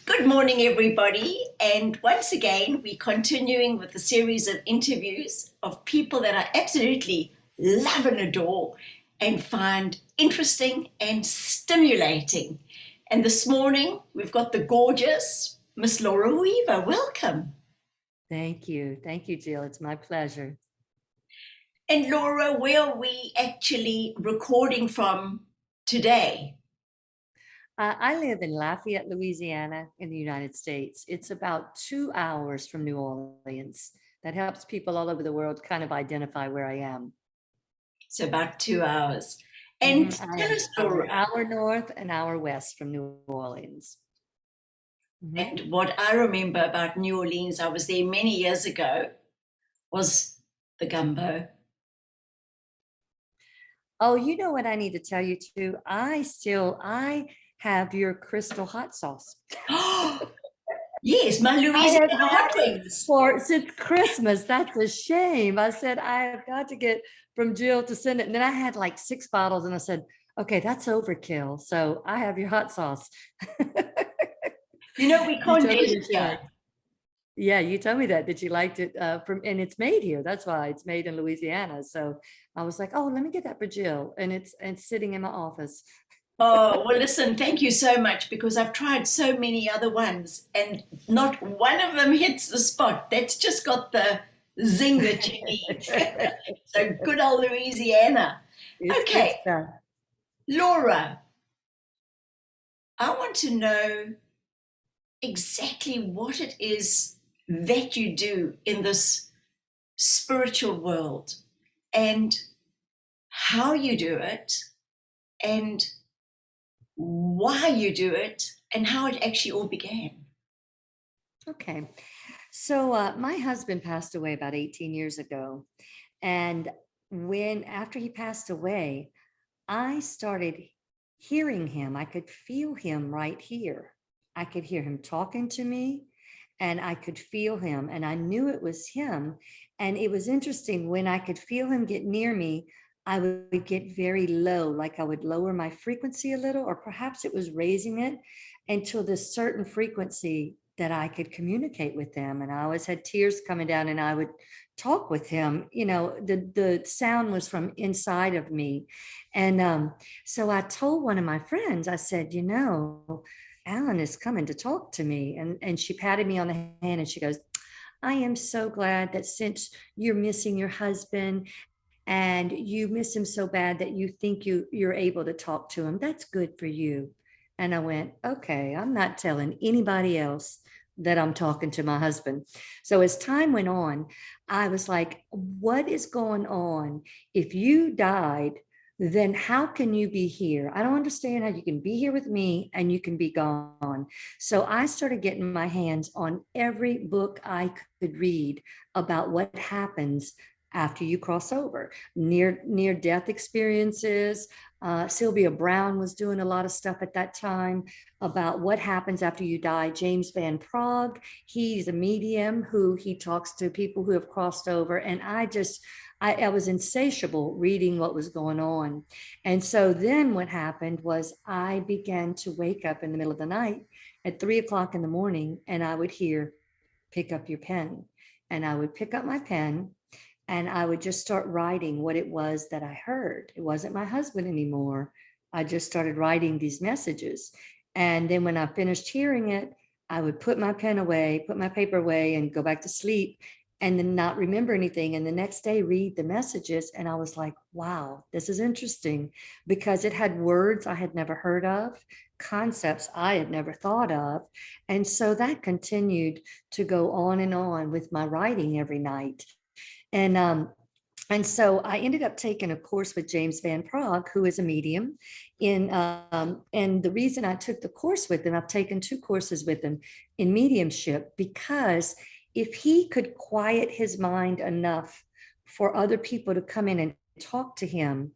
Good morning, everybody. And once again, we're continuing with a series of interviews of people that I absolutely love and adore and find interesting and stimulating. And this morning, we've got the gorgeous Miss Laura Weaver. Welcome. Thank you. Thank you, Jill. It's my pleasure. And Laura, where are we actually recording from today? I live in Lafayette, Louisiana, in the United States. It's about 2 hours from New Orleans. That helps people all over the world kind of identify where I am. So about 2 hours. And I tell am us, about an Laura. hour north, an hour west from New Orleans. And what I remember about New Orleans, I was there many years ago, was the gumbo. Oh, you know what I need to tell you too? I have your crystal hot sauce. Yes, my I Louisiana have hot had it wings. since Christmas. That's a shame. I said, I have got to get from Jill to send it. And then I had like 6 bottles and I said, okay, that's overkill. So I have your hot sauce. You know, we You can't told get me it that you here. liked. Yeah, you told me that you liked it and it's made here. That's why it's made in Louisiana. So I was like, oh, let me get that for Jill. And it's sitting in my office. Oh, well, listen, thank you so much because I've tried so many other ones and not one of them hits the spot. That's just got the zing that you need. So good old Louisiana. It's good Okay, stuff. Laura, I want to know exactly what it is that you do in this spiritual world and how you do it and why you do it and how it actually all began. Okay. So my husband passed away about 18 years ago. And after he passed away, I started hearing him. I could feel him right here. I could hear him talking to me and I could feel him and I knew it was him. And it was interesting when I could feel him get near me, I would get very low, like I would lower my frequency a little, or perhaps it was raising it until this certain frequency that I could communicate with them. And I always had tears coming down and I would talk with him. The sound was from inside of me. And so I told one of my friends, I said, Alan is coming to talk to me. And she patted me on the hand and she goes, I am so glad that since you're missing your husband and you miss him so bad that you think you're able to talk to him, that's good for you. And I went, okay, I'm not telling anybody else that I'm talking to my husband. So as time went on, I was like, what is going on? If you died, then how can you be here? I don't understand how you can be here with me and you can be gone. So I started getting my hands on every book I could read about what happens after you cross over, near death experiences. Sylvia Brown was doing a lot of stuff at that time about what happens after you die. James Van Prague, he's a medium who he talks to people who have crossed over. And I was insatiable reading what was going on. And so then what happened was I began to wake up in the middle of the night at 3 o'clock in the morning and I would hear, pick up your pen. And I would pick up my pen and I would just start writing what it was that I heard. It wasn't my husband anymore. I just started writing these messages. And then when I finished hearing it, I would put my pen away, put my paper away, and go back to sleep and then not remember anything. And the next day, read the messages. And I was like, wow, this is interesting because it had words I had never heard of, concepts I had never thought of. And so that continued to go on with my writing every night. And so I ended up taking a course with James Van Prague, who is a medium. And the reason I took the course with him, I've taken 2 courses with him in mediumship, because if he could quiet his mind enough for other people to come in and talk to him,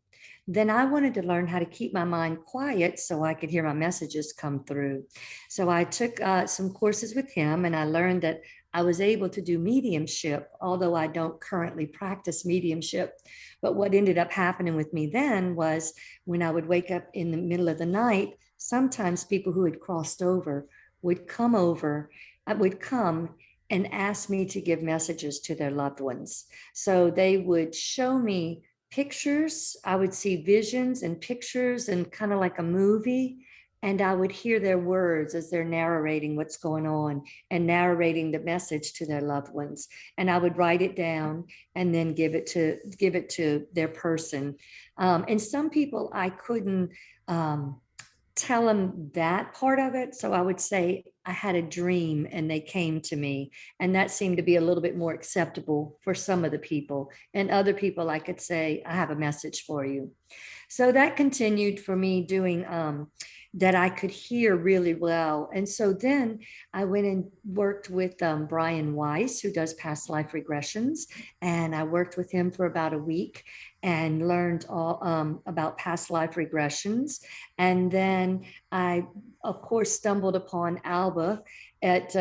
then I wanted to learn how to keep my mind quiet so I could hear my messages come through. So I took some courses with him and I learned that I was able to do mediumship, although I don't currently practice mediumship. But what ended up happening with me then was when I would wake up in the middle of the night, sometimes people who had crossed over would come over, would come and ask me to give messages to their loved ones. So they would show me pictures. I would see visions and pictures and kind of like a movie. And I would hear their words as they're narrating what's going on and narrating the message to their loved ones. And I would write it down and then give it to their person. And some people I couldn't tell them that part of it. So I would say I had a dream and they came to me. And that seemed to be a little bit more acceptable for some of the people. And other people, I could say, I have a message for you. So that continued for me doing that I could hear really well. And so then I went and worked with Brian Weiss, who does past life regressions. And I worked with him for about a week and learned all about past life regressions. And then I, of course, stumbled upon Alba at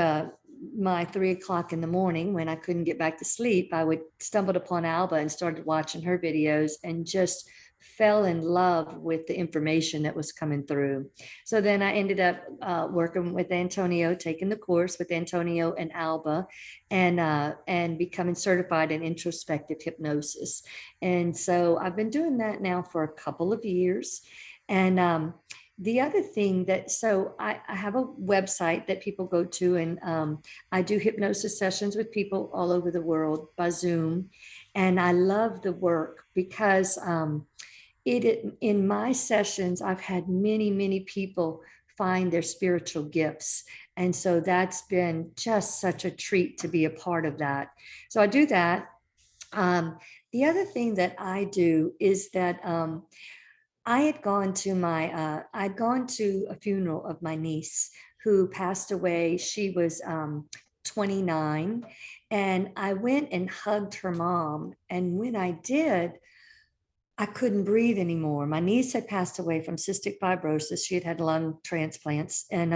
my 3 o'clock in the morning when I couldn't get back to sleep. I would stumbled upon Alba and started watching her videos and just fell in love with the information that was coming through. So then I ended up working with Antonio, taking the course with Antonio and Alba, and becoming certified in introspective hypnosis. And so I've been doing that now for a couple of years. And the other thing that, so I have a website that people go to, and I do hypnosis sessions with people all over the world by Zoom. And I love the work because it in my sessions, I've had many people find their spiritual gifts. And so that's been just such a treat to be a part of that. So I do that. The other thing that I do is that I had gone to I'd gone to a funeral of my niece who passed away. She was 29, and I went and hugged her mom. And when I did, I couldn't breathe anymore. My niece had passed away from cystic fibrosis. She had had lung transplants, and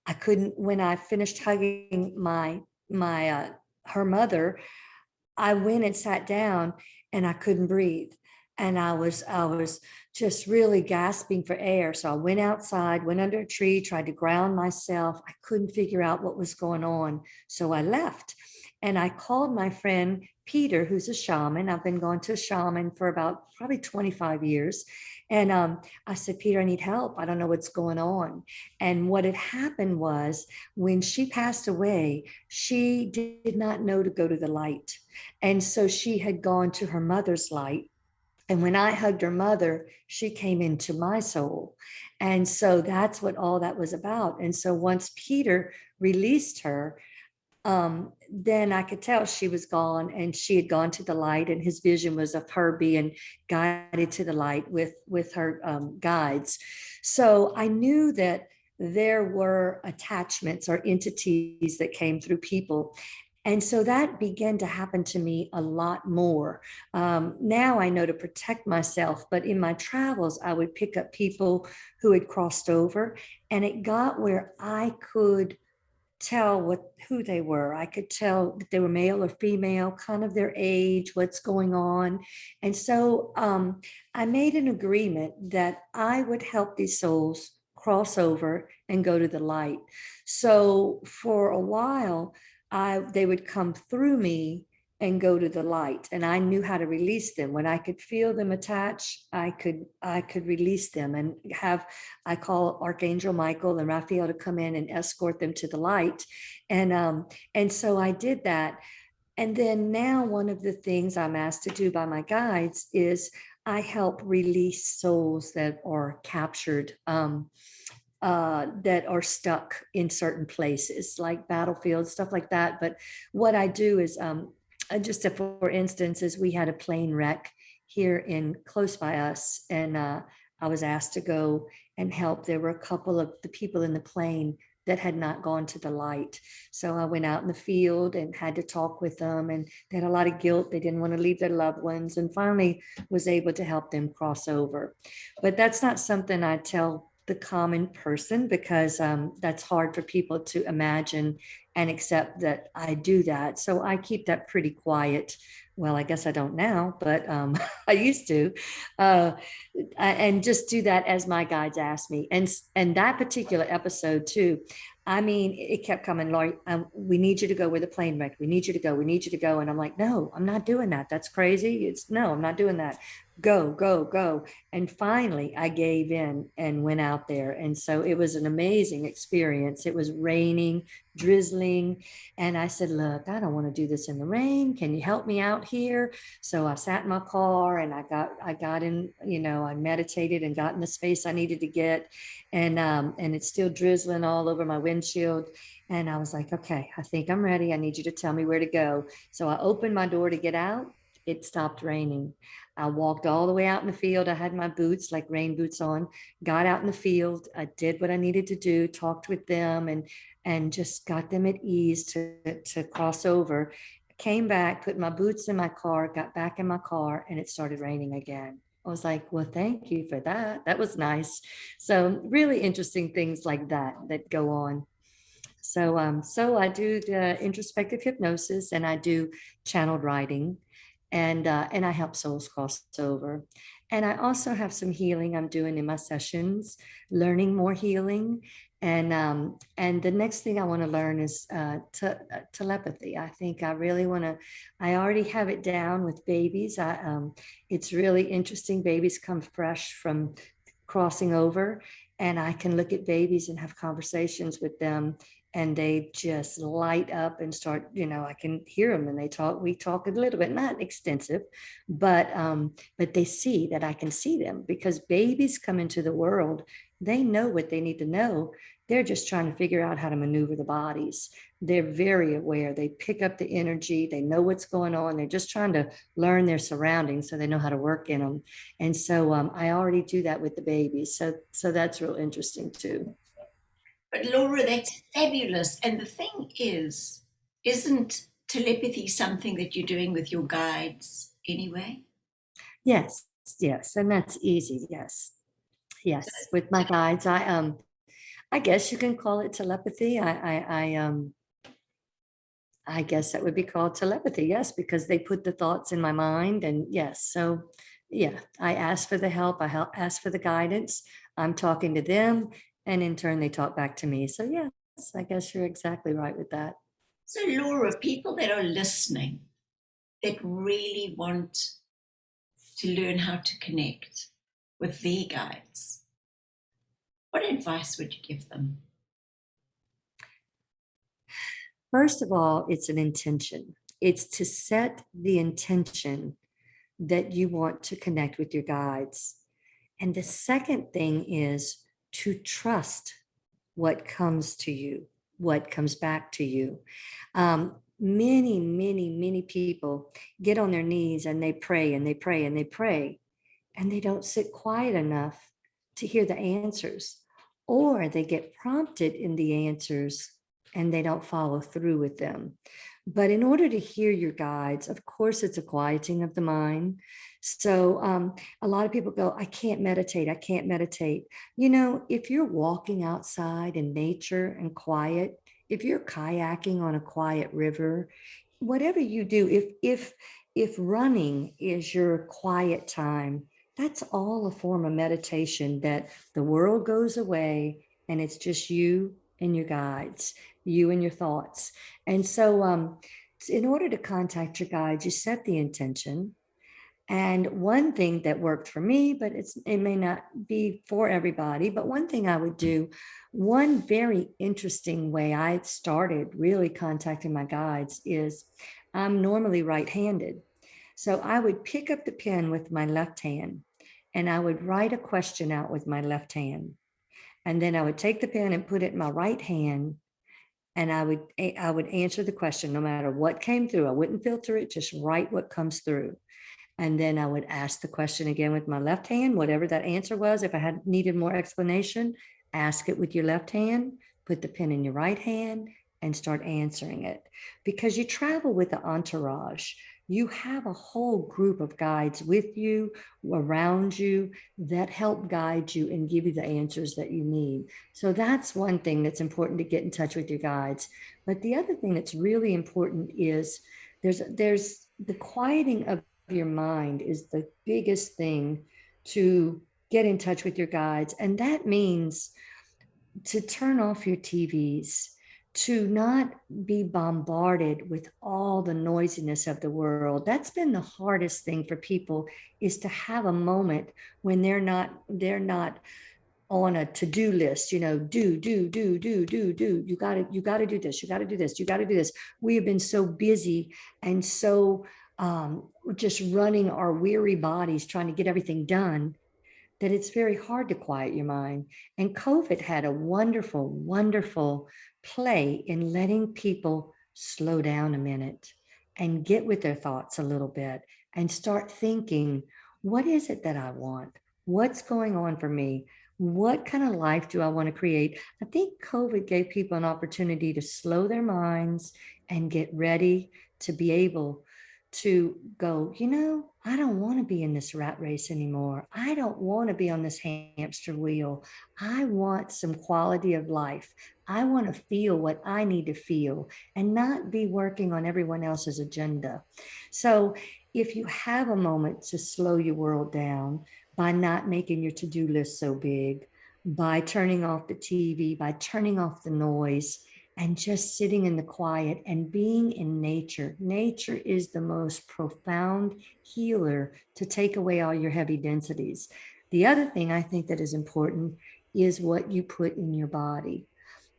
I couldn't. When I finished hugging my her mother, I went and sat down, and I couldn't breathe, and I was just really gasping for air. So I went outside, went under a tree, tried to ground myself. I couldn't figure out what was going on, so I left, and I called my friend Peter, who's a shaman. I've been going to a shaman for about probably 25 years. And I said, Peter, I need help. I don't know what's going on. And what had happened was when she passed away, she did not know to go to the light. And so she had gone to her mother's light. And when I hugged her mother, she came into my soul. And so that's what all that was about. And so once Peter released her, then I could tell she was gone and she had gone to the light, and his vision was of her being guided to the light with her guides. So I knew that there were attachments or entities that came through people. And so that began to happen to me a lot more. Now I know to protect myself, but in my travels, I would pick up people who had crossed over, and it got where I could tell who they were. I could tell that they were male or female, kind of their age, what's going on. And so I made an agreement that I would help these souls cross over and go to the light. So for a while, they would come through me and go to the light, and I knew how to release them. When I could feel them attach, I could release them and I call Archangel Michael and Raphael to come in and escort them to the light. And so I did that. And then now one of the things I'm asked to do by my guides is I help release souls that are captured, that are stuck in certain places like battlefields, stuff like that. But what I do is just for instance, is we had a plane wreck here in close by us, and I was asked to go and help. There were a couple of the people in the plane that had not gone to the light. So I went out in the field and had to talk with them, and they had a lot of guilt. They didn't want to leave their loved ones, and finally was able to help them cross over. But that's not something I tell the common person, because that's hard for people to imagine and accept that I do that. So I keep that pretty quiet. Well, I guess I don't now, but I used to, and just do that as my guides ask me. And that particular episode too, I mean, it kept coming, Laurie, we need you to go where the plane wrecked. We need you to go. We need you to go. And I'm like, no, I'm not doing that. That's crazy. No, I'm not doing that. Go, go, go. And finally, I gave in and went out there. And so it was an amazing experience. It was raining, drizzling. And I said, look, I don't want to do this in the rain. Can you help me out here? So I sat in my car and I got in, I meditated and got in the space I needed to get. And it's still drizzling all over my windshield. And I was like, okay, I think I'm ready. I need you to tell me where to go. So I opened my door to get out. It stopped raining. I walked all the way out in the field. I had my boots, like rain boots on, got out in the field. I did what I needed to do, talked with them and just got them at ease to cross over. Came back, put my boots in my car, got back in my car, and it started raining again. I was like, well, thank you for that. That was nice. So really interesting things like that go on. So I do the introspective hypnosis and I do channeled writing, and I help souls cross over. And I also have some healing I'm doing in my sessions, learning more healing. And the next thing I want to learn is telepathy. I think I really want to. I already have it down with babies. It's really interesting. Babies come fresh from crossing over, and I can look at babies and have conversations with them, and they just light up and start, I can hear them and we talk a little bit, not extensive, but they see that I can see them, because babies come into the world, they know what they need to know. They're just trying to figure out how to maneuver the bodies. They're very aware. They pick up the energy. They know what's going on. They're just trying to learn their surroundings so they know how to work in them. And so I already do that with the babies. So that's real interesting too. But Laura, that's fabulous. And the thing is, isn't telepathy something that you're doing with your guides anyway? Yes, yes, and that's easy. Yes, yes. With my guides, I guess you can call it telepathy. I guess that would be called telepathy. Yes, because they put the thoughts in my mind, and yes, so yeah, I ask for the help. Ask for the guidance. I'm talking to them, and in turn, they talk back to me. So yes, I guess you're exactly right with that. So, Laura, people that are listening that really want to learn how to connect with their guides, what advice would you give them? First of all, it's an intention. It's to set the intention that you want to connect with your guides. And the second thing is to trust what comes to you, what comes back to you. Many people get on their knees and they pray and they pray and they pray, and they don't sit quiet enough to hear the answers, or they get prompted in the answers and they don't follow through with them. But in order to hear your guides, of course, it's a quieting of the mind. So a lot of people go, I can't meditate. I can't meditate. If you're walking outside in nature and quiet, if you're kayaking on a quiet river, whatever you do, if running is your quiet time, that's all a form of meditation, that the world goes away and it's just you and your guides, you and your thoughts. And so in order to contact your guides, you set the intention. And one thing that worked for me, but it may not be for everybody, but one thing I would do, one very interesting way I started really contacting my guides is, I'm normally right-handed. So I would pick up the pen with my left hand and I would write a question out with my left hand. And then I would take the pen and put it in my right hand, and I would answer the question no matter what came through. I wouldn't filter it, just write what comes through. And then I would ask the question again with my left hand, whatever that answer was. If I had needed more explanation, ask it with your left hand, put the pen in your right hand, and start answering it. Because you travel with the entourage. You have a whole group of guides with you, around you, that help guide you and give you the answers that you need. So that's one thing that's important, to get in touch with your guides. But the other thing that's really important is there's the quieting of your mind is the biggest thing to get in touch with your guides. And that means to turn off your TVs, to not be bombarded with all the noisiness of the world. That's been the hardest thing for people, is to have a moment when they're not on a to-do list, do. You got to do this, you got to do this, you got to do this. We have been so busy and so just running our weary bodies trying to get everything done, that it's very hard to quiet your mind. And COVID had a wonderful, wonderful play in letting people slow down a minute and get with their thoughts a little bit and start thinking, what is it that I want? What's going on for me? What kind of life do I want to create? I think COVID gave people an opportunity to slow their minds and get ready to be able to go, I don't want to be in this rat race anymore. I don't want to be on this hamster wheel. I want some quality of life. I want to feel what I need to feel and not be working on everyone else's agenda. So, if you have a moment to slow your world down by not making your to do list so big, by turning off the TV, by turning off the noise, and just sitting in the quiet and being in nature. Nature is the most profound healer to take away all your heavy densities. The other thing I think that is important is what you put in your body.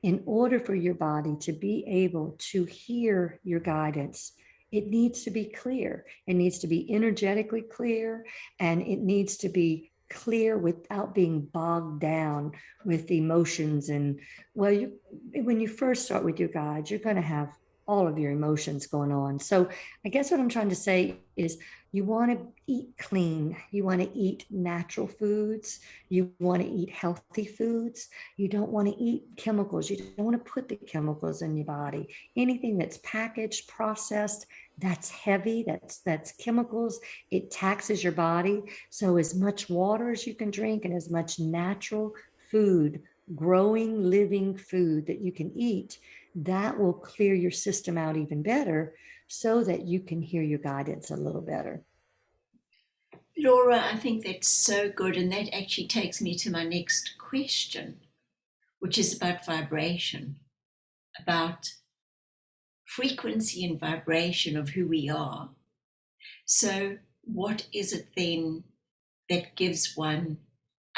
In order for your body to be able to hear your guidance, it needs to be clear. It needs to be energetically clear, and it needs to be clear without being bogged down with emotions. And well, when you first start with your guides, you're going to have all of your emotions going on. So I guess what I'm trying to say is, you want to eat clean, you want to eat natural foods, you want to eat healthy foods, you don't want to eat chemicals, you don't want to put the chemicals in your body. Anything that's packaged, processed, that's heavy, that's chemicals, it taxes your body. So as much water as you can drink and as much natural food, growing, living food that you can eat, that will clear your system out even better so that you can hear your guidance a little better. Laura, I think that's so good. And that actually takes me to my next question, which is about vibration, about frequency and vibration of who we are. So, what is it then that gives one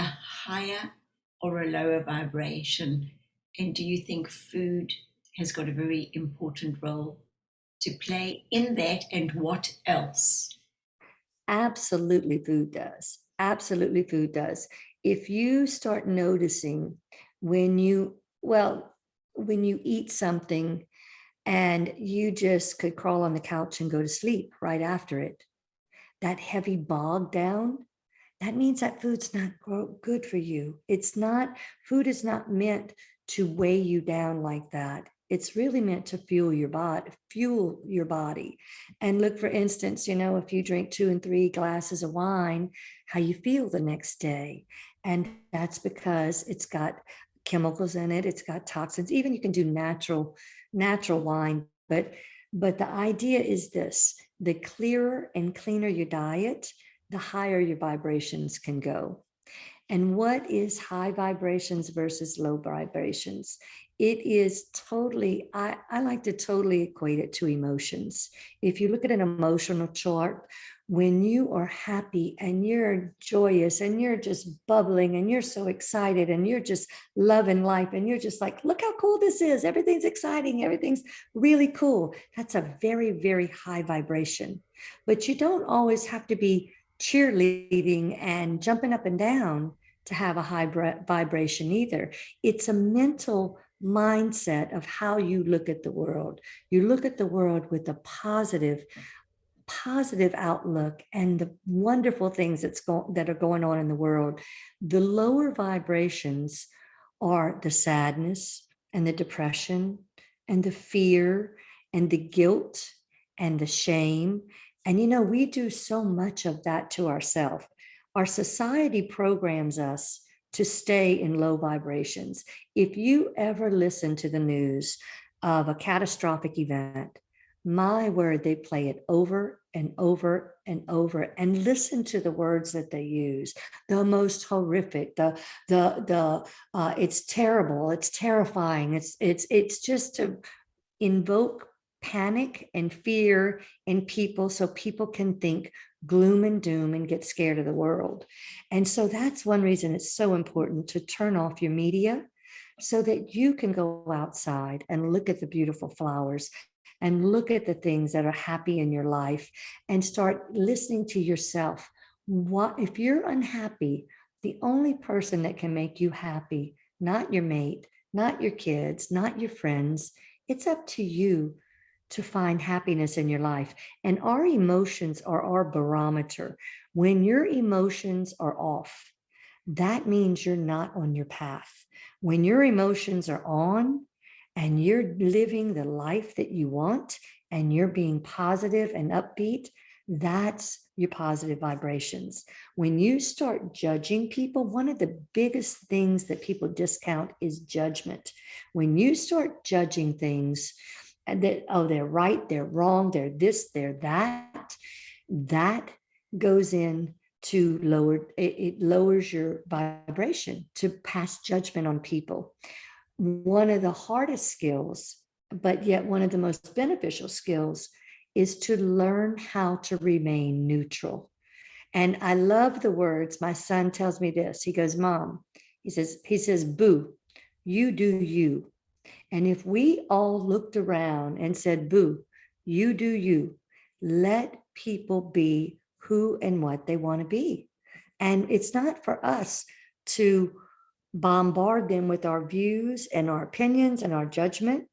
a higher or a lower vibration? And do you think food has got a very important role to play in that? And what else? Absolutely, food does. Absolutely, food does. If you start noticing when when you eat something and you just could crawl on the couch and go to sleep right after it, that heavy bog down, that means that food's not good for you. Food is not meant to weigh you down like that. It's really meant to fuel your body. And look, for instance, if you drink 2 and 3 glasses of wine, how you feel the next day. And that's because it's got chemicals in it, it's got toxins. Even you can do natural wine, but the idea is this: the clearer and cleaner your diet, the higher your vibrations can go. And what is high vibrations versus low vibrations? It is totally, I like to totally equate it to emotions. If you look at an emotional chart, when you are happy and you're joyous and you're just bubbling and you're so excited and you're just loving life and you're just like, look how cool this is. Everything's exciting. Everything's really cool. That's a very, very high vibration. But you don't always have to be cheerleading and jumping up and down to have a high vibration either. It's a mental mindset of how you look at the world. You look at the world with a positive outlook and the wonderful things that are going on in the world. The lower vibrations are the sadness and the depression and the fear and the guilt and the shame. And we do so much of that to ourselves. Our society programs us to stay in low vibrations. If you ever listen to the news of a catastrophic event, my word, they play it over and over and over, and listen to the words that they use. The most horrific, it's terrible, it's terrifying, it's just to invoke panic and fear in people so people can think gloom and doom and get scared of the world. And so that's one reason it's so important to turn off your media so that you can go outside and look at the beautiful flowers and look at the things that are happy in your life and start listening to yourself. What if you're unhappy? The only person that can make you happy, not your mate, not your kids, not your friends, it's up to you to find happiness in your life. And our emotions are our barometer. When your emotions are off, that means you're not on your path. When your emotions are on and you're living the life that you want and you're being positive and upbeat, that's your positive vibrations. When you start judging people, one of the biggest things that people discount is judgment. When you start judging things, and that, oh, they're right, they're wrong, they're this, they're that, that goes in to lower, it lowers your vibration to pass judgment on people. One of the hardest skills, but yet one of the most beneficial skills, is to learn how to remain neutral. And I love the words. My son tells me this. He goes, Mom, he says, Boo, you do you. And if we all looked around and said, Boo, you do you, let people be who and what they want to be. And it's not for us to bombard them with our views and our opinions and our judgment.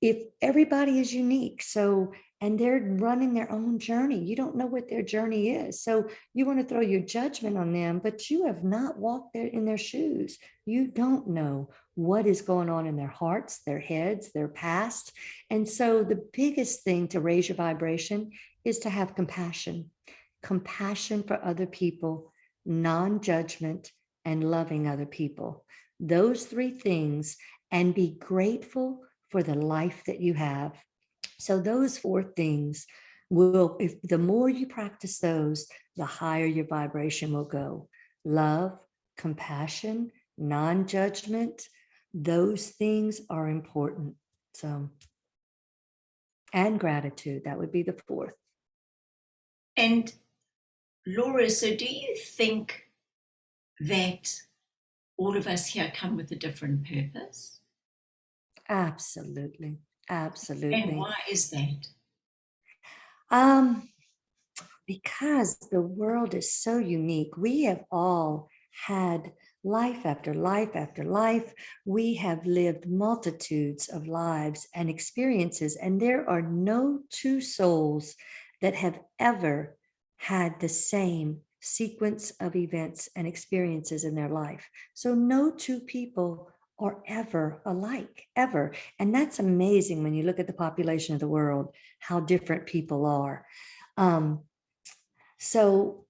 If everybody is unique, so, and they're running their own journey, you don't know what their journey is. So you want to throw your judgment on them, but you have not walked there in their shoes. You don't know what is going on in their hearts, their heads, their past. And so the biggest thing to raise your vibration is to have compassion, compassion for other people, non-judgment, and loving other people. Those three things, and be grateful for the life that you have. So those four things will, if the more you practice those, the higher your vibration will go. Love, compassion, non-judgment, those things are important. So, and gratitude, that would be the fourth. And Laura, so do you think that all of us here come with a different purpose? Absolutely. And Absolutely. why is that? Um, because the world is so unique. We have all had life after life after life. We have lived multitudes of lives and experiences, and there are no two souls that have ever had the same sequence of events and experiences in their life. So no two people are ever alike, ever. And that's amazing when you look at the population of the world, how different people are. So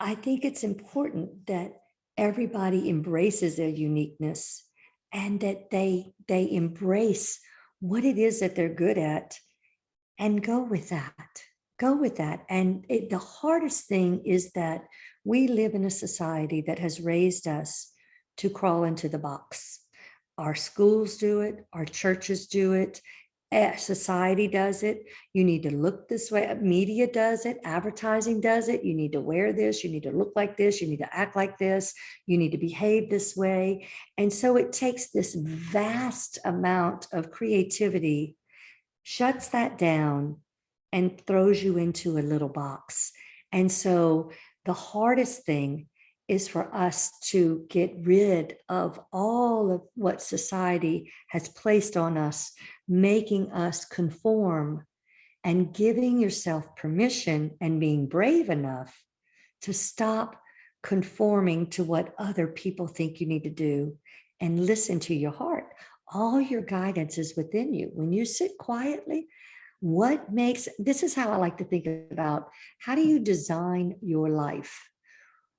I think it's important that everybody embraces their uniqueness and that they embrace what it is that they're good at and go with that. Go with that. And the hardest thing is that we live in a society that has raised us to crawl into the box. Our schools do it, our churches do it, society does it. You need to look this way. Media does it. Advertising does it. You need to wear this. You need to look like this. You need to act like this. You need to behave this way. And so it takes this vast amount of creativity, shuts that down, and throws you into a little box. And so the hardest thing is for us to get rid of all of what society has placed on us, making us conform, and giving yourself permission and being brave enough to stop conforming to what other people think you need to do and listen to your heart. All your guidance is within you. When you sit quietly, what makes, this is how I like to think about, how do you design your life?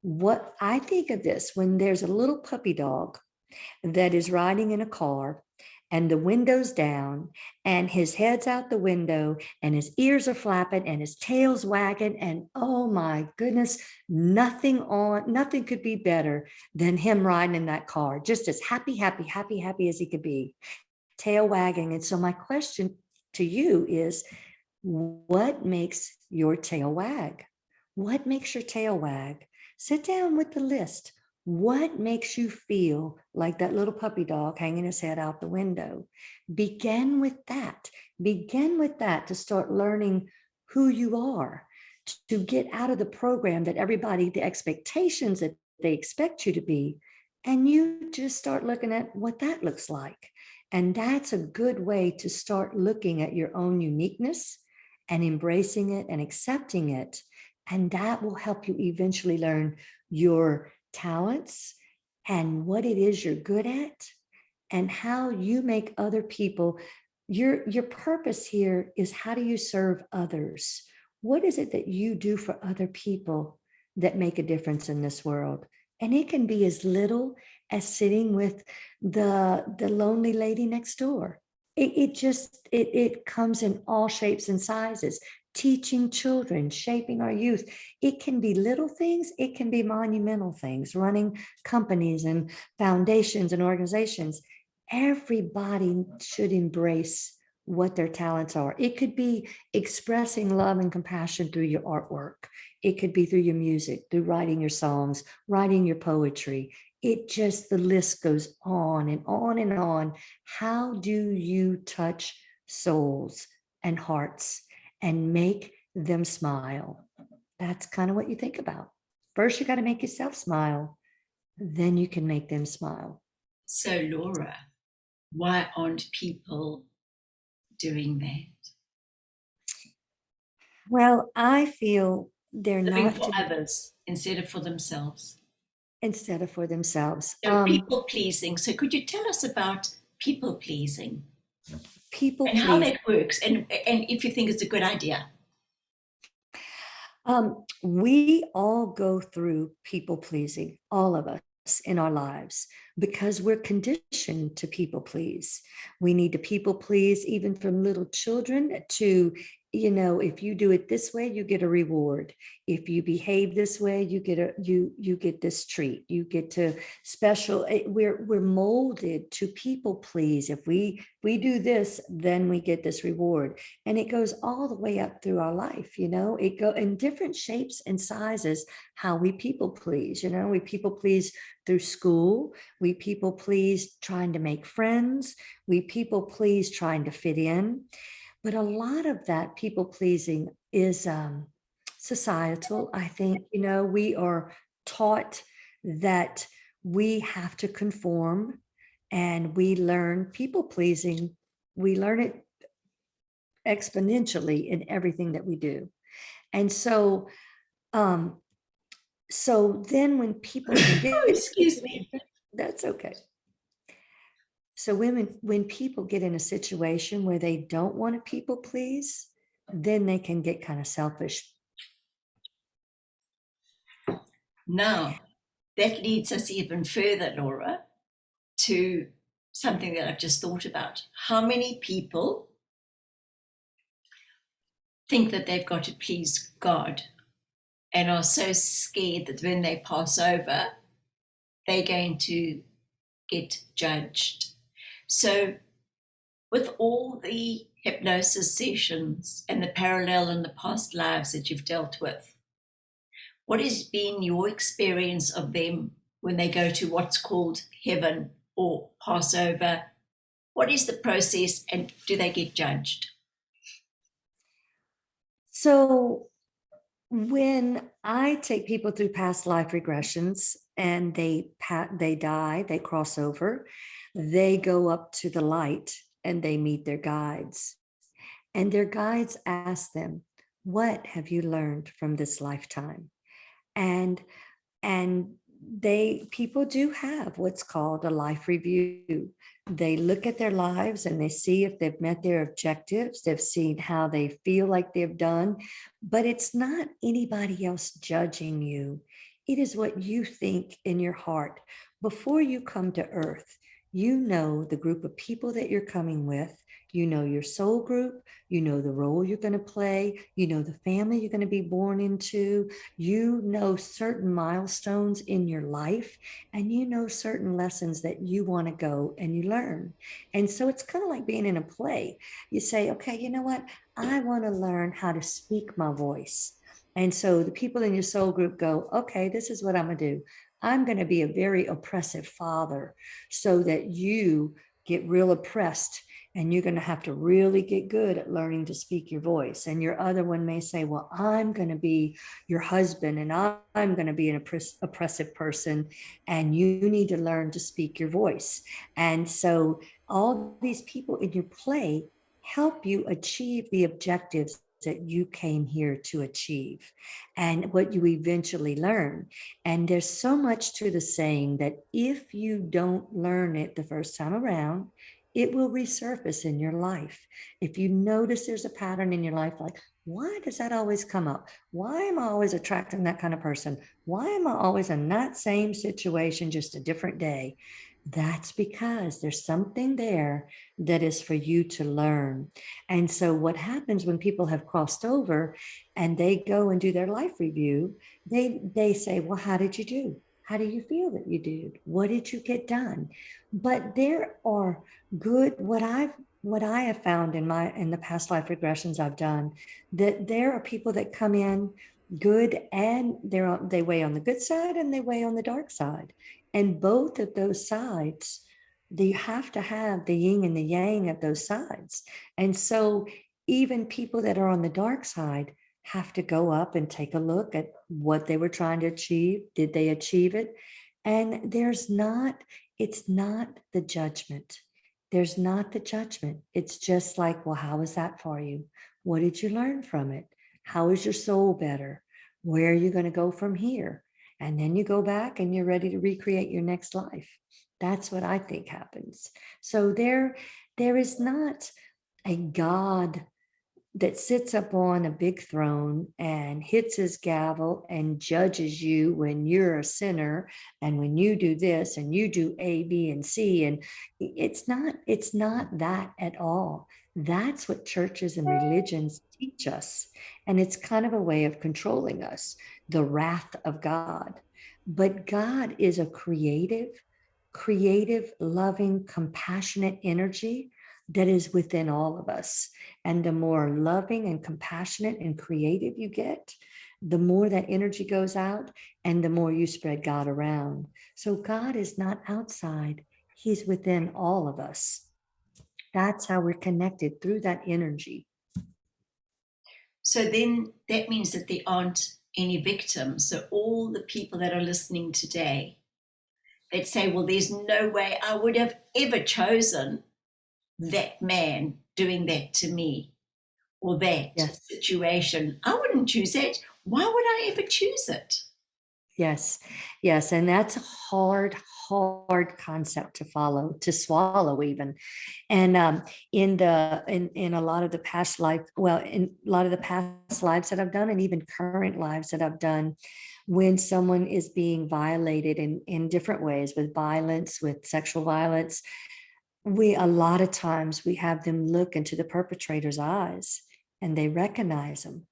What I think of this, when there's a little puppy dog that is riding in a car and the window's down and his head's out the window and his ears are flapping and his tail's wagging, and oh my goodness, nothing could be better than him riding in that car, just as happy as he could be, tail wagging. And so my question to you is, what makes your tail wag? What makes your tail wag? Sit down with the list. What makes you feel like that little puppy dog hanging his head out the window? Begin with that. Begin with that to start learning who you are, to get out of the program that everybody, the expectations that they expect you to be, and you just start looking at what that looks like. And that's a good way to start looking at your own uniqueness and embracing it and accepting it. And that will help you eventually learn your talents and what it is you're good at and how you make other people. Your purpose here is, how do you serve others? What is it that you do for other people that make a difference in this world? And it can be as little as sitting with the lonely lady next door. It comes in all shapes and sizes. Teaching children, shaping our youth. It can be little things, it can be monumental things, running companies and foundations and organizations. Everybody should embrace what their talents are. It could be expressing love and compassion through your artwork. It could be through your music, through writing your songs, writing your poetry. The list goes on and on and on. How do you touch souls and hearts and make them smile? That's kind of what you think about. First, you got to make yourself smile, then you can make them smile. So, Laura, why aren't people doing that? Well, I feel they're Living not for others instead of for themselves. instead of for themselves. So, people pleasing. So, could you tell us about people pleasing People and how please. that works, and if you think it's a good idea? We all go through people pleasing, all of us in our lives, because we're conditioned to people please. We need to people please even from little children to, if you do it this way, you get a reward. If you behave this way, you get this treat. You get to special. We're molded to people please. If we do this, then we get this reward. And it goes all the way up through our life. It go in different shapes and sizes. How we people please. We people please through school. We people please trying to make friends. We people please trying to fit in. But a lot of that people pleasing is societal. I think, we are taught that we have to conform, and we learn people pleasing. We learn it exponentially in everything that we do. And so then when people can Oh, get, excuse me. that's okay. So when people get in a situation where they don't want to people please, then they can get kind of selfish. Now, that leads us even further, Laura, to something that I've just thought about. How many people think that they've got to please God and are so scared that when they pass over, they're going to get judged? So, with all the hypnosis sessions and the parallel in the past lives that you've dealt with, what has been your experience of them when they go to what's called heaven or Passover? What is the process, and do they get judged? So when I take people through past life regressions and they die, they cross over, they go up to the light and they meet their guides. And their guides ask them, "What have you learned from this lifetime?" And and people do have what's called a life review. They look at their lives and they see if they've met their objectives. They've seen how they feel like they've done, but it's not anybody else judging you. It is what you think in your heart. Before you come to earth, You know the group of people that you're coming with. You know your soul group. You know the role you're going to play. You know the family you're going to be born into. You know certain milestones in your life, and you know certain lessons that you want to go and you learn. And so it's kind of like being in a play. You say, okay, you know what? I want to learn how to speak my voice. And so the people in your soul group go, okay, this is what I'm going to do. I'm going to be a very oppressive father so that you get real oppressed, and you're going to have to really get good at learning to speak your voice. And your other one may say, well, I'm going to be your husband, and I'm going to be an oppressive person, and you need to learn to speak your voice. And so all these people in your play help you achieve the objectives that you came here to achieve and what you eventually learn. And there's so much to the saying that if you don't learn it the first time around, it will resurface in your life. If you notice there's a pattern in your life, like, why does that always come up? Why am I always attracting that kind of person? Why am I always in that same situation, just a different day? That's because there's something there that is for you to learn. And so, what happens when people have crossed over and they go and do their life review, they say, well, how did you do? How do you feel that you did? What did you get done? But there are good, what I have found in the past life regressions I've done, that there are people that come in good, and they weigh on the good side and they weigh on the dark side. And both of those sides, you have to have the yin and the yang of those sides. And so even people that are on the dark side have to go up and take a look at what they were trying to achieve. Did they achieve it? And it's not the judgment. There's not the judgment. It's just like, well, how was that for you? What did you learn from it? How is your soul better? Where are you going to go from here? And then you go back and you're ready to recreate your next life. That's what I think happens. So there is not a God that sits up on a big throne and hits his gavel and judges you when you're a sinner and when you do this and you do A, B, and C. And it's not that at all. That's what churches and religions teach us. And it's kind of a way of controlling us, the wrath of God. But God is a creative, loving, compassionate energy that is within all of us. And the more loving and compassionate and creative you get, the more that energy goes out and the more you spread God around. So God is not outside, He's within all of us. That's how we're connected, through that energy. So then that means that there aren't any victims. So all the people that are listening today that say, well, there's no way I would have ever chosen that man doing that to me, or that Yes. situation. I wouldn't choose that. Why would I ever choose it? Yes, yes, and that's a hard concept to follow, to swallow even. And in a lot of the past life, well, in a lot of the past lives that I've done, and even current lives that I've done, when someone is being violated in different ways, with violence, with sexual violence, we a lot of times we have them look into the perpetrator's eyes and they recognize them,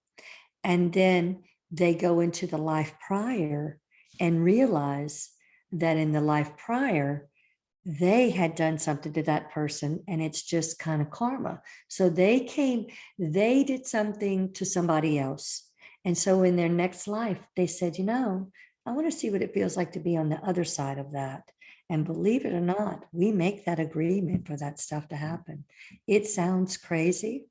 and then they go into the life prior and realize that in the life prior, they had done something to that person, and it's just kind of karma. So they did something to somebody else. And so in their next life, they said, I want to see what it feels like to be on the other side of that. And believe it or not, we make that agreement for that stuff to happen. It sounds crazy,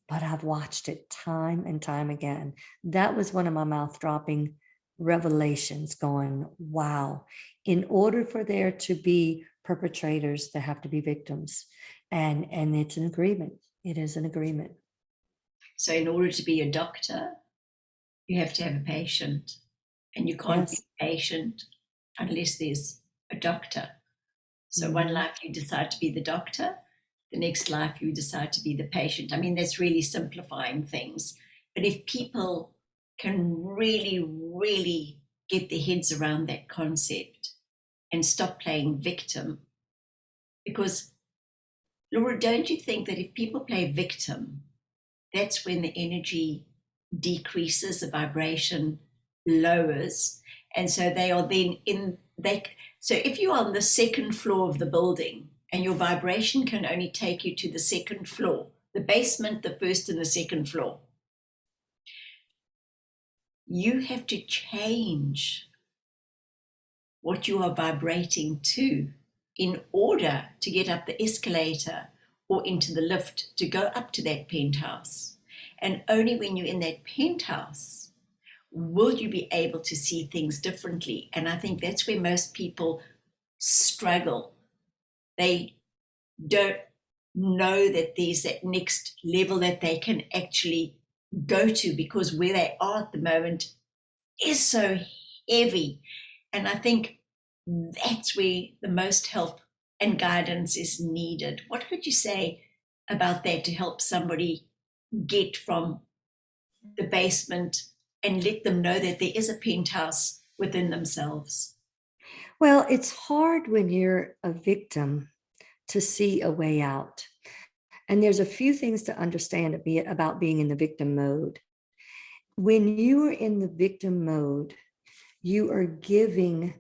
but I've watched it time and time again. That was one of my mouth dropping revelations, going, wow, in order for there to be perpetrators, there have to be victims. And it's an agreement. It is an agreement. So in order to be a doctor, you have to have a patient, and you can't be Yes. a patient unless there's a doctor. So one Mhm. life you decide to be the doctor, the next life you decide to be the patient. I mean, that's really simplifying things. But if people can really, really get their heads around that concept and stop playing victim Because, Laura, don't you think that if people play victim, that's when the energy decreases, the vibration lowers, and so they are then in they. So if you're on the second floor of the building and your vibration can only take you to the second floor, the basement, the first and the second floor, you have to change what you are vibrating to in order to get up the escalator or into the lift to go up to that penthouse. And only when you're in that penthouse will you be able to see things differently. And I think that's where most people struggle. They don't know that there's that next level that they can actually go to, because where they are at the moment is so heavy. And I think that's where the most help and guidance is needed. What could you say about that to help somebody get from the basement and let them know that there is a penthouse within themselves? Well, it's hard when you're a victim to see a way out. And there's a few things to understand about being in the victim mode. When you are in the victim mode, you are giving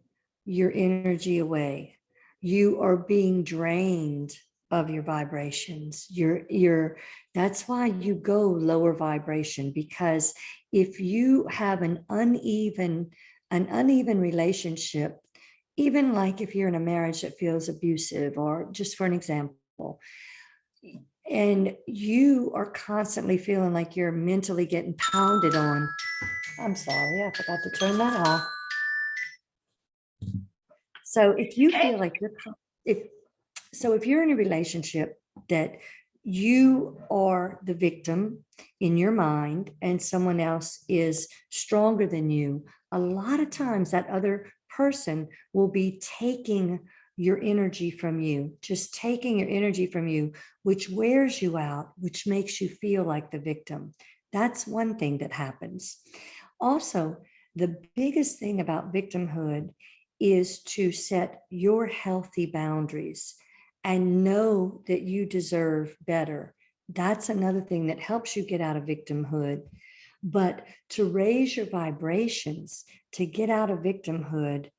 your energy away. You are being drained of your vibrations. That's why you go lower vibration, because if you have an uneven relationship, even like if you're in a marriage that feels abusive, or just for an example, and you are constantly feeling like you're mentally getting pounded on. I'm sorry, I forgot to turn that off. So if you feel like if you're in a relationship that you are the victim in your mind and someone else is stronger than you, a lot of times that other person will be taking your energy from you, just taking your energy from you, which wears you out, which makes you feel like the victim. That's one thing that happens. Also, the biggest thing about victimhood is to set your healthy boundaries and know that you deserve better. That's another thing that helps you get out of victimhood. But to raise your vibrations, to get out of victimhood,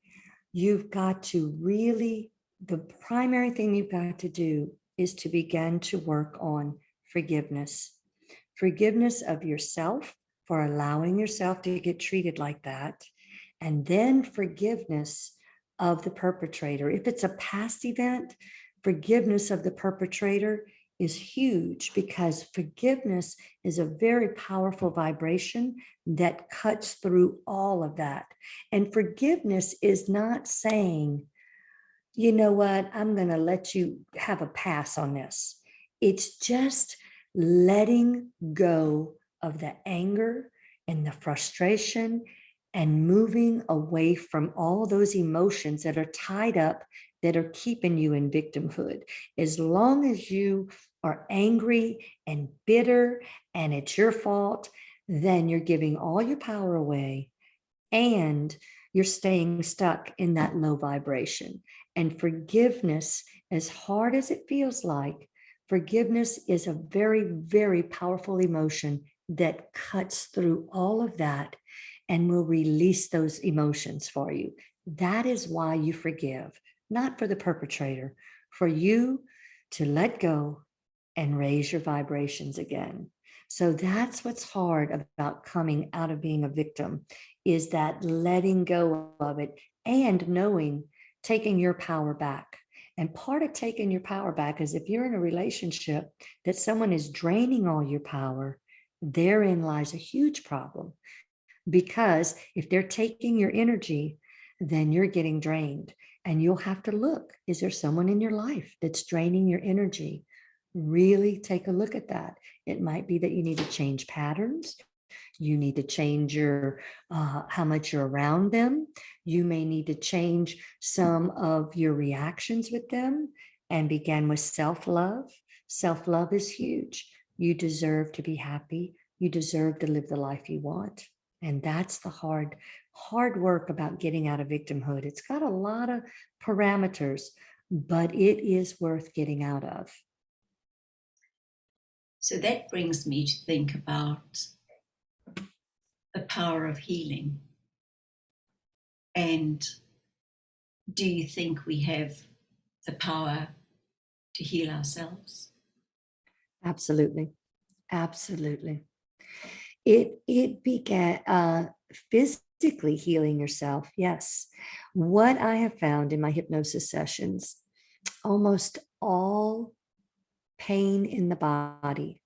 you've got to really, the primary thing you've got to do is to begin to work on forgiveness. Forgiveness of yourself for allowing yourself to get treated like that. And then forgiveness of the perpetrator. If it's a past event, forgiveness of the perpetrator is huge, because forgiveness is a very powerful vibration that cuts through all of that. And forgiveness is not saying, you know what, I'm going to let you have a pass on this. It's just letting go of the anger and the frustration and moving away from all those emotions that are tied up, that are keeping you in victimhood. As long as you are angry and bitter and it's your fault, then you're giving all your power away and you're staying stuck in that low vibration. And forgiveness, as hard as it feels like, forgiveness is a very, very powerful emotion that cuts through all of that and will release those emotions for you. That is why you forgive, not for the perpetrator, for you to let go and raise your vibrations again. So that's what's hard about coming out of being a victim, is that letting go of it and knowing, taking your power back. And part of taking your power back is if you're in a relationship that someone is draining all your power, therein lies a huge problem. Because if they're taking your energy, then you're getting drained. And you'll have to look, is there someone in your life that's draining your energy? Really take a look at that. It might be that you need to change patterns. You need to change your how much you're around them. You may need to change some of your reactions with them and begin with self-love. Self-love is huge. You deserve to be happy. You deserve to live the life you want. And that's the hard work about getting out of victimhood. It's got a lot of parameters, but it is worth getting out of. So that brings me to think about the power of healing. And do you think we have the power to heal ourselves? Absolutely. Absolutely. It began physically healing yourself. Yes. What I have found in my hypnosis sessions, almost all pain in the body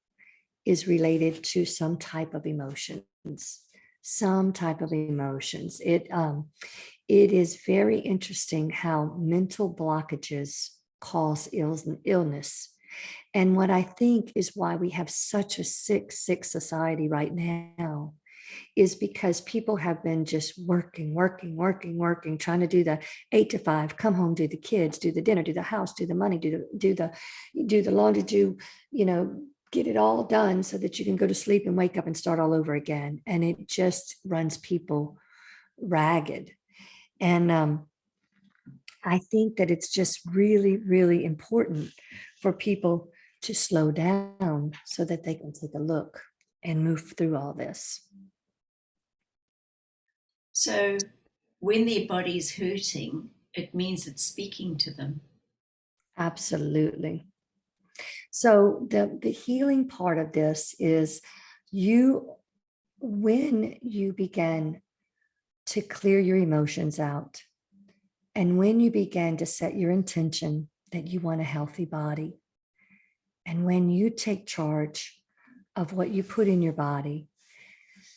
is related to some type of emotions. Some type of emotions. It is very interesting how mental blockages cause illness. And what I think is why we have such a sick society right now is because people have been just working, trying to do the 8 to 5, come home, do the kids, do the dinner, do the house, do the money, do the laundry, get it all done so that you can go to sleep and wake up and start all over again. And it just runs people ragged. And I think that it's just really, really important for people to slow down so that they can take a look and move through all this. So when their body's hurting, it means it's speaking to them. Absolutely. So the healing part of this is when you begin to clear your emotions out, and when you begin to set your intention that you want a healthy body, and when you take charge of what you put in your body,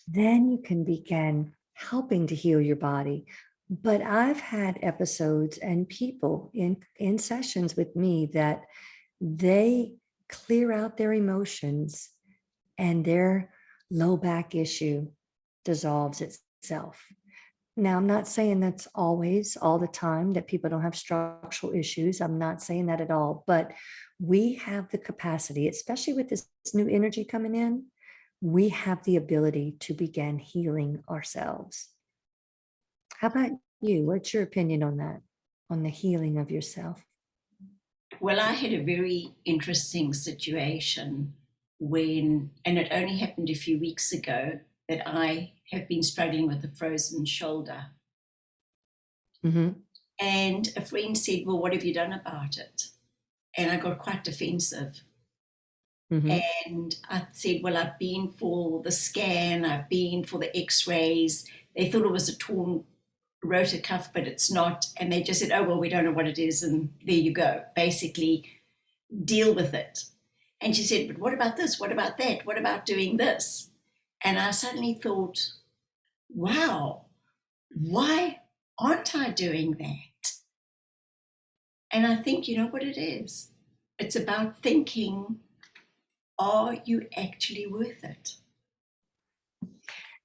then you can begin helping to heal your body. But I've had episodes and people in sessions with me that they clear out their emotions and their low back issue dissolves itself. Now, I'm not saying that's always all the time that people don't have structural issues. I'm not saying that at all, but we have the capacity, especially with this new energy coming in, we have the ability to begin healing ourselves. How about you? What's your opinion on that, on the healing of yourself? Well, I had a very interesting situation and it only happened a few weeks ago, that I have been struggling with a frozen shoulder. Mm-hmm. And a friend said, "Well, what have you done about it?" And I got quite defensive. Mm-hmm. And I said, "Well, I've been for the scan, I've been for the x-rays. They thought it was a torn rotor cuff, but it's not." And they just said, "Oh, well, we don't know what it is. And there you go. Basically, deal with it." And she said, "But what about this? What about that? What about doing this?" And I suddenly thought, wow, why aren't I doing that? And I think, you know what it is? It's about thinking, are you actually worth it?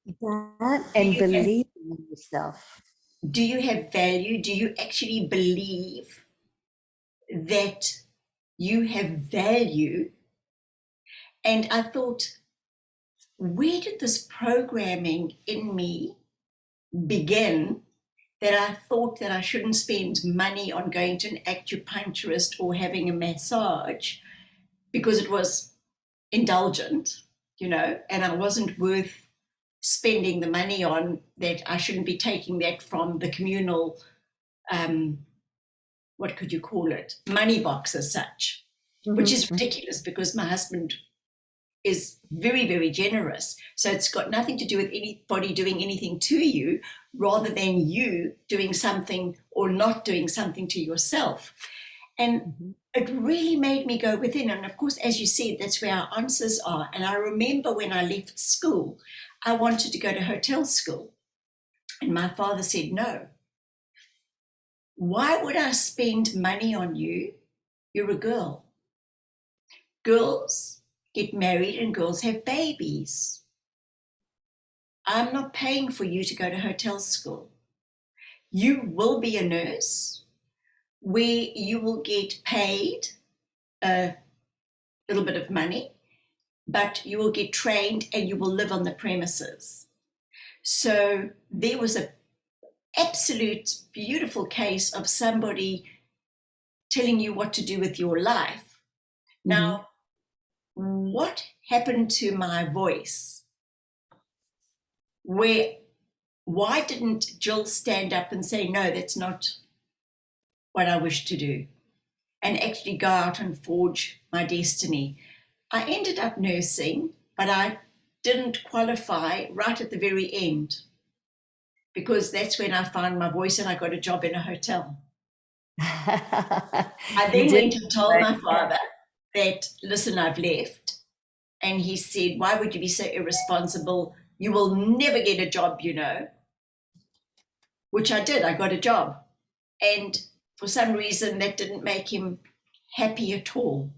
That Do and you have, believe in yourself. do you have value? Do you actually believe that you have value? And I thought, where did this programming in me begin, that I thought that I shouldn't spend money on going to an acupuncturist or having a massage because it was indulgent, and I wasn't worth spending the money on, that I shouldn't be taking that from the communal, what could you call it, money box as such, which is Mm-hmm. ridiculous because my husband is very, very generous. So it's got nothing to do with anybody doing anything to you, rather than you doing something or not doing something to yourself. And Mm-hmm. it really made me go within. And of course, as you said, that's where our answers are. And I remember when I left school, I wanted to go to hotel school. And my father said, "No. Why would I spend money on you? You're a girl. Girls get married and girls have babies. I'm not paying for you to go to hotel school. You will be a nurse where you will get paid a little bit of money, but you will get trained and you will live on the premises." So there was an absolute beautiful case of somebody telling you what to do with your life. Now, what happened to my voice? Why didn't Jill stand up and say, no, that's not what I wish to do, and actually go out and forge my destiny? I ended up nursing, but I didn't qualify right at the very end, because that's when I found my voice and I got a job in a hotel. I You then did. went and told my father that, listen, I've left. And he said, why would you be so irresponsible? You will never get a job, you know. Which I did. I got a job. And for some reason, that didn't make him happy at all.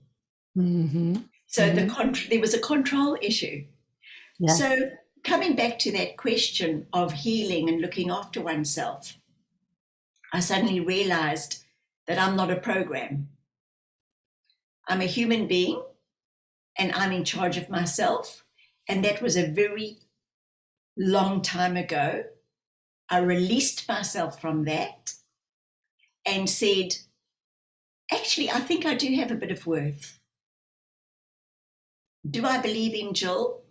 So there was a control issue. Yeah. So coming back to that question of healing and looking after oneself, I suddenly realized that I'm not a program. I'm a human being and I'm in charge of myself. And that was a very long time ago. I released myself from that and said, actually, I think I do have a bit of worth. Do I believe in Jill?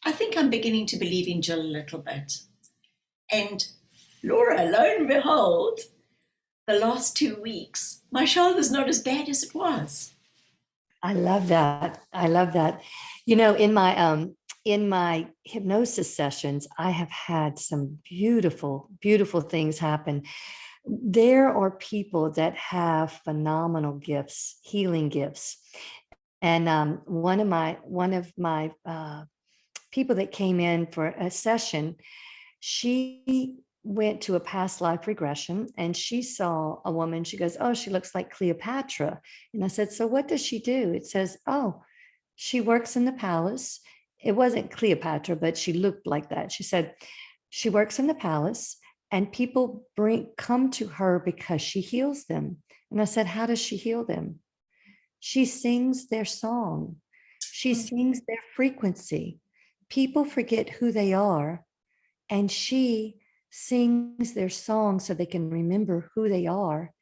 I think I'm beginning to believe in Jill a little bit. And Laura, lo and behold, the last 2 weeks, my shoulder's not as bad as it was. I love that. I love that. You know, in my hypnosis sessions, I have had some beautiful, beautiful things happen. There are people that have phenomenal gifts, healing gifts. And one of my people that came in for a session, she went to a past life regression and she saw a woman. She goes, oh, she looks like Cleopatra. And I said, so what does she do? It says, oh, she works in the palace. It wasn't Cleopatra, but she looked like that. She said, she works in the palace and people come to her because she heals them. And I said, how does she heal them? She sings their song. She sings their frequency. People forget who they are, and she sings their song so they can remember who they are,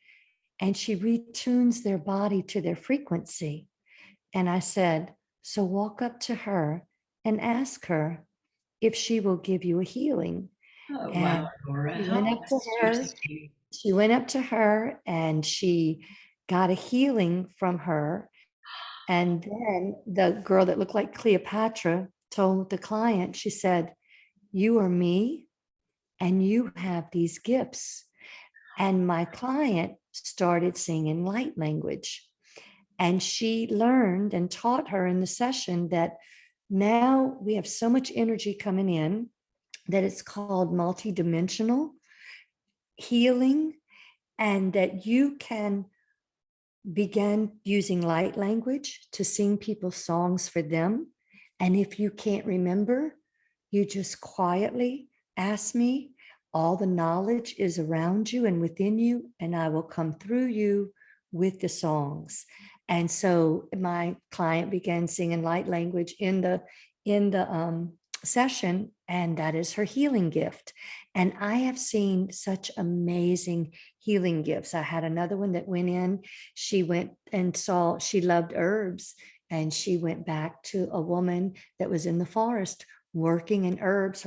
and she retunes their body to their frequency. And I said, so walk up to her and ask her if she will give you a healing. Oh, And wow, Laura, she how went up to astute her. of you. She went up to her and she got a healing from her. And then the girl that looked like Cleopatra told the client, she said, you are me and you have these gifts. And my client started singing light language. And she learned and taught her in the session that now we have so much energy coming in that it's called multidimensional healing, and that you can begin using light language to sing people songs for them. And if you can't remember, you just quietly ask me. All the knowledge is around you and within you, and I will come through you with the songs. And so my client began singing light language in the session, and that is her healing gift. And I have seen such amazing healing gifts. I had another one that went in. She went and saw, she loved herbs, and she went back to a woman that was in the forest working in herbs.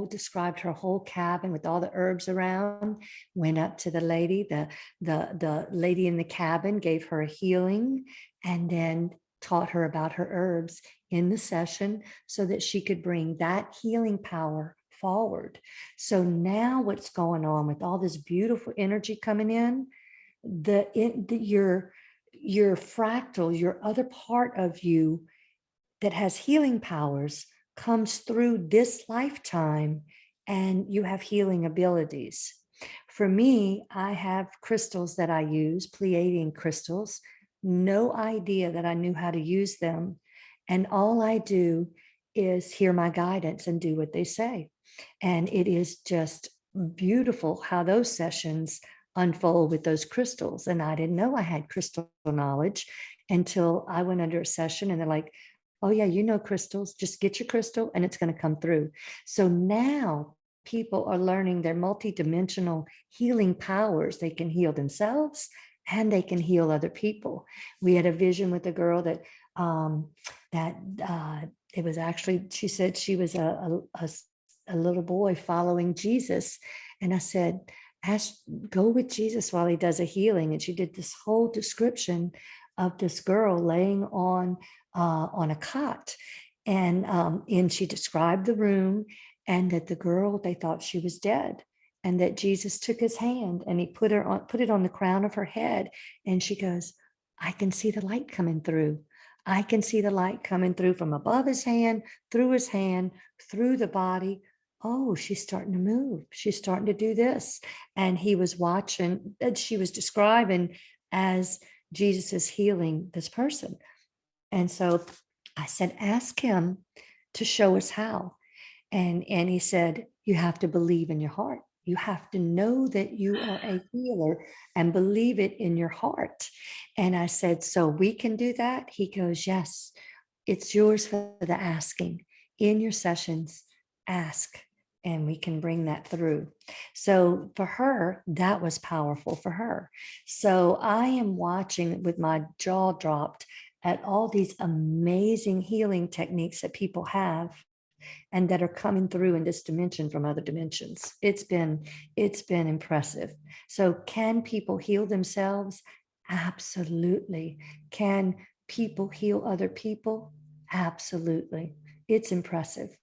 Described her whole cabin with all the herbs around. Went up to the lady, the lady in the cabin gave her a healing, and then taught her about her herbs in the session so that she could bring that healing power forward. So now what's going on with all this beautiful energy coming in, your fractal, your other part of you that has healing powers comes through this lifetime, and you have healing abilities. For me, I have crystals that I use, Pleiadian crystals, no idea that I knew how to use them. And all I do is hear my guidance and do what they say. And it is just beautiful how those sessions unfold with those crystals. And I didn't know I had crystal knowledge until I went under a session and they're like, oh yeah, you know crystals, just get your crystal and it's going to come through. So now people are learning their multidimensional healing powers. They can heal themselves and they can heal other people. We had a vision with a girl that that it was actually, she said she was a little boy following Jesus. And I said, ask, go with Jesus while he does a healing. And she did this whole description of this girl laying on a cot. And she described the room, and that the girl, they thought she was dead, and that Jesus took his hand and he put it on the crown of her head. And she goes, I can see the light coming through. I can see the light coming through from above his hand, through the body. Oh, she's starting to move. She's starting to do this. And he was watching, and she was describing as Jesus is healing this person. And so I said, ask him to show us how. And he said, you have to believe in your heart. You have to know that you are a healer and believe it in your heart. And I said, so we can do that? He goes, yes, it's yours for the asking. In your sessions, ask, and we can bring that through. So for her, that was powerful for her. So I am watching with my jaw dropped at all these amazing healing techniques that people have and that are coming through in this dimension from other dimensions. It's been impressive. So can people heal themselves? Absolutely. Can people heal other people? Absolutely. It's impressive.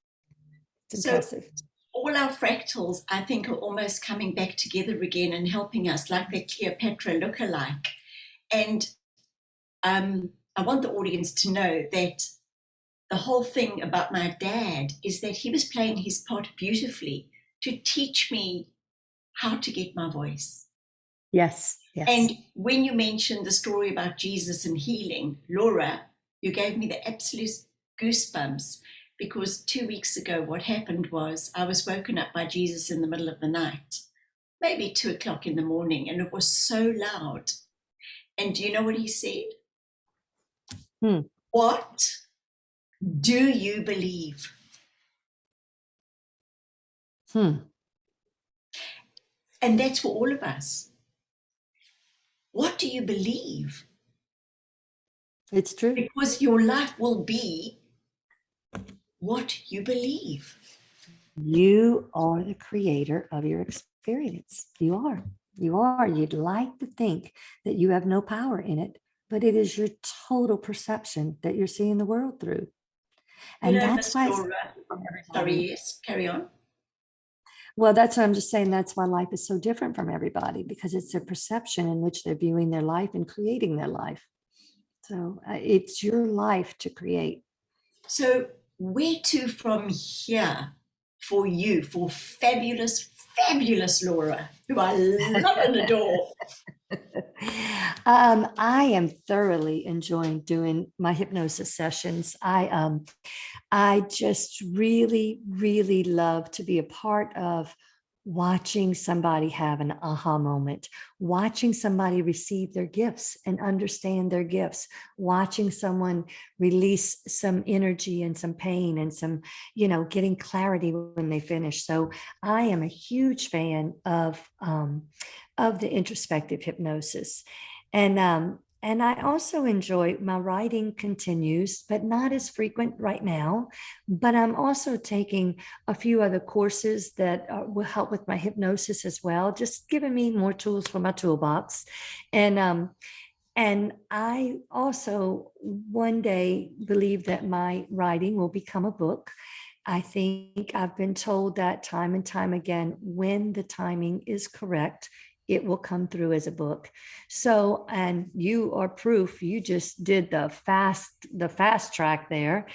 It's So impressive. all our fractals, I think, are almost coming back together again and helping us, like the Cleopatra look-alike. And I want the audience to know that the whole thing about my dad is that he was playing his part beautifully to teach me how to get my voice. Yes, yes. And when you mentioned the story about Jesus and healing, Laura, you gave me the absolute goosebumps, because 2 weeks ago, what happened was I was woken up by Jesus in the middle of the night, maybe 2 o'clock in the morning, and it was so loud. And do you know what he said? What do you believe? And that's for all of us. What do you believe? It's true. Because your life will be what you believe. You are the creator of your experience. You are. You are. You'd like to think that you have no power in it, but it is your total perception that you're seeing the world through. You And know, that's Miss why it's Laura, sorry, yes, carry on. well, that's what I'm just saying. That's why life is so different from everybody, because it's their perception in which they're viewing their life and creating their life. So it's your life to create. So where to from here for you, for fabulous, fabulous Laura, who I love and adore? I am thoroughly enjoying doing my hypnosis sessions. I just really, really love to be a part of watching somebody have an aha moment, watching somebody receive their gifts and understand their gifts, watching someone release some energy and some pain and some, getting clarity when they finish. So I am a huge fan of the introspective hypnosis. And I also enjoy, my writing continues, but not as frequent right now. But I'm also taking a few other courses that will help with my hypnosis as well, just giving me more tools for my toolbox. And I also one day believe that my writing will become a book. I think I've been told that time and time again, when the timing is correct, it will come through as a book. So, and you are proof, you just did the fast track there.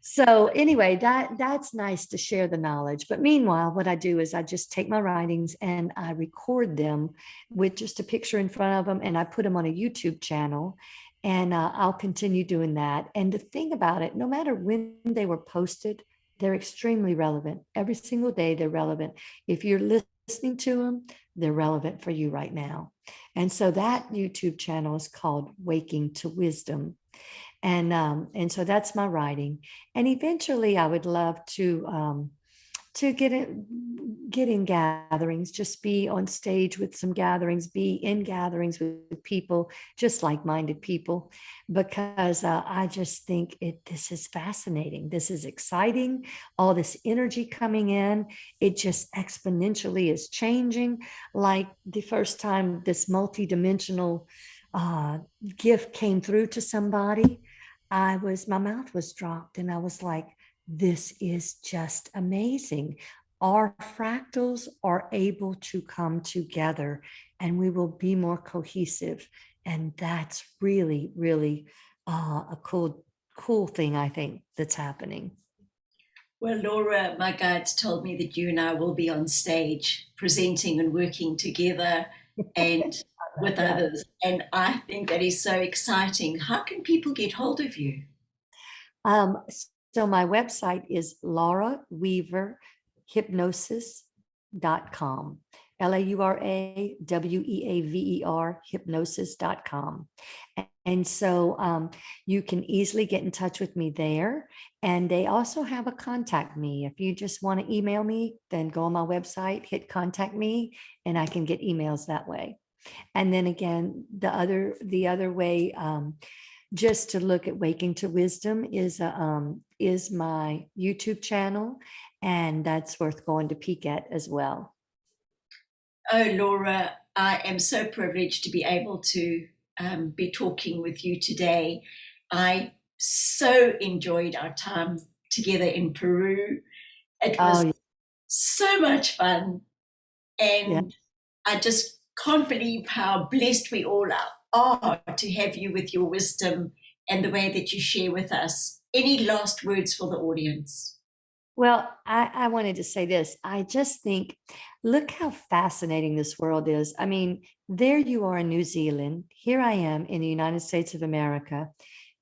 So anyway, that's nice to share the knowledge. But meanwhile, what I do is I just take my writings and I record them with just a picture in front of them, and I put them on a YouTube channel. And I'll continue doing that. And the thing about it, no matter when they were posted, they're extremely relevant. Every single day, they're relevant. If you're listening to them, they're relevant for you right now. And so that YouTube channel is called Waking to Wisdom. And so that's my writing. And eventually I would love to get in gatherings, just be on stage with some gatherings, be in gatherings with people, just like-minded people, because I just think this is fascinating. This is exciting. All this energy coming in, it just exponentially is changing. Like the first time this multidimensional gift came through to somebody, my mouth was dropped and I was like, this is just amazing. Our fractals are able to come together and we will be more cohesive. And that's really, really a cool thing, I think, that's happening. Well, Laura, my guides told me that you and I will be on stage presenting and working together and with Yeah. others. And I think that is so exciting. How can people get hold of you? Um, so my website is Laura Weaver Hypnosis.com. LAURAWEAVER hypnosis.com. And so you can easily get in touch with me there. And they also have a contact me. If you just want to email me, then go on my website, hit contact me, and I can get emails that way. And then again, the other way, just to look at Waking to Wisdom is my YouTube channel, and that's worth going to peek at as well. Oh, Laura, I am so privileged to be able to be talking with you today. I so enjoyed our time together in Peru. It was Oh, so much fun. yeah. And I just can't believe how blessed we all are to have you with your wisdom and the way that you share with us. Any last words for the audience? Well, I wanted to say this. I just think, look how fascinating this world is. I mean, there you are in New Zealand. Here I am in the United States of America.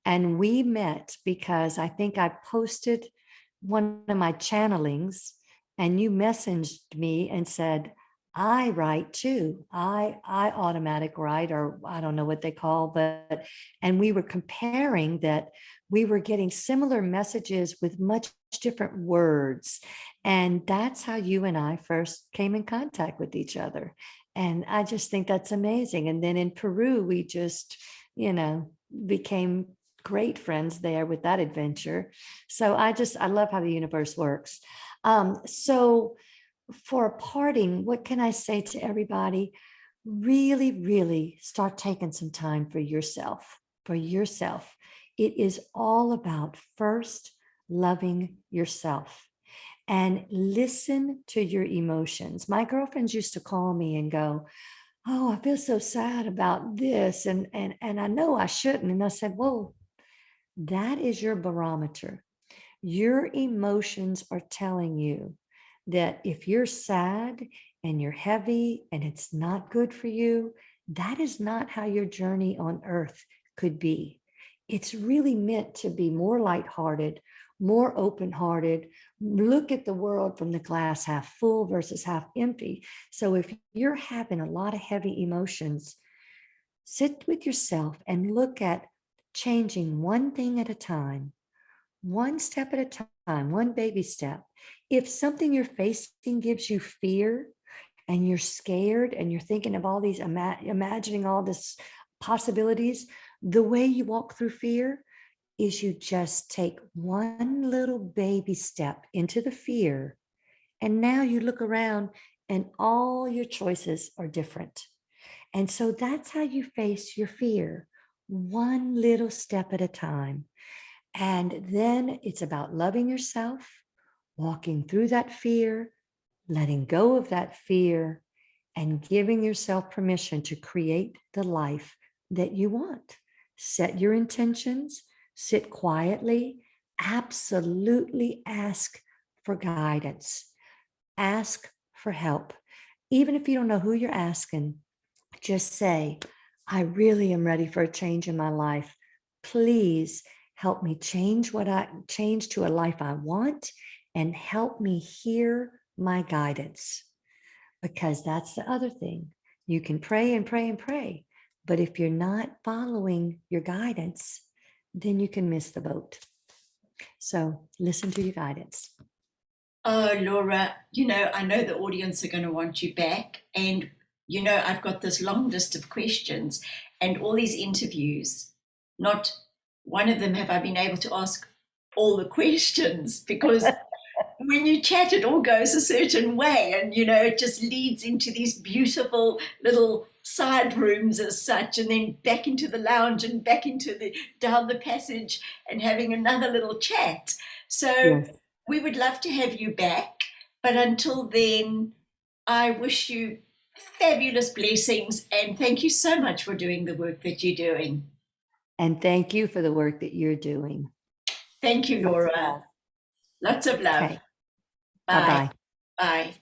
And we met because I think I posted one of my channelings and you messaged me and said, I write too. I automatic write, or I don't know what they call, and we were comparing that we were getting similar messages with much different words. And that's how you and I first came in contact with each other. And I just think that's amazing. And then in Peru, we just, became great friends there with that adventure. So I love how the universe works. So for a parting, what can I say to everybody? Really, really start taking some time for yourself, for yourself. It is all about first loving yourself and listen to your emotions. My girlfriends used to call me and go, oh, I feel so sad about this. And I know I shouldn't. And I said, whoa, that is your barometer. Your emotions are telling you that if you're sad and you're heavy and it's not good for you, that is not how your journey on earth could be. It's really meant to be more lighthearted, more open-hearted, look at the world from the glass half full versus half empty. So if you're having a lot of heavy emotions, sit with yourself and look at changing one thing at a time, one step at a time, one baby step. If something you're facing gives you fear and you're scared and you're thinking of all these, imagining all this possibilities, the way you walk through fear is you just take one little baby step into the fear. And now you look around and all your choices are different. And so that's how you face your fear, one little step at a time. And then it's about loving yourself, walking through that fear, letting go of that fear, and giving yourself permission to create the life that you want. Set your intentions, sit quietly, absolutely ask for guidance, ask for help. Even if you don't know who you're asking, just say, I really am ready for a change in my life. Please help me change to a life I want, and help me hear my guidance. Because that's the other thing. You can pray and pray and pray, but if you're not following your guidance, then you can miss the boat. So listen to your guidance. Oh, Laura, I know the audience are going to want you back. And, I've got this long list of questions and all these interviews. Not one of them have I been able to ask all the questions because when you chat, it all goes a certain way. And, it just leads into these beautiful little side rooms as such, and then back into the lounge and back into down the passage and having another little chat. So Yes. we would love to have you back. But until then, I wish you fabulous blessings and thank you so much for doing the work that you're doing. And thank you for the work that you're doing. Thank you, Lots of Laura. love. Lots of love. Okay. Bye. Bye-bye. Bye.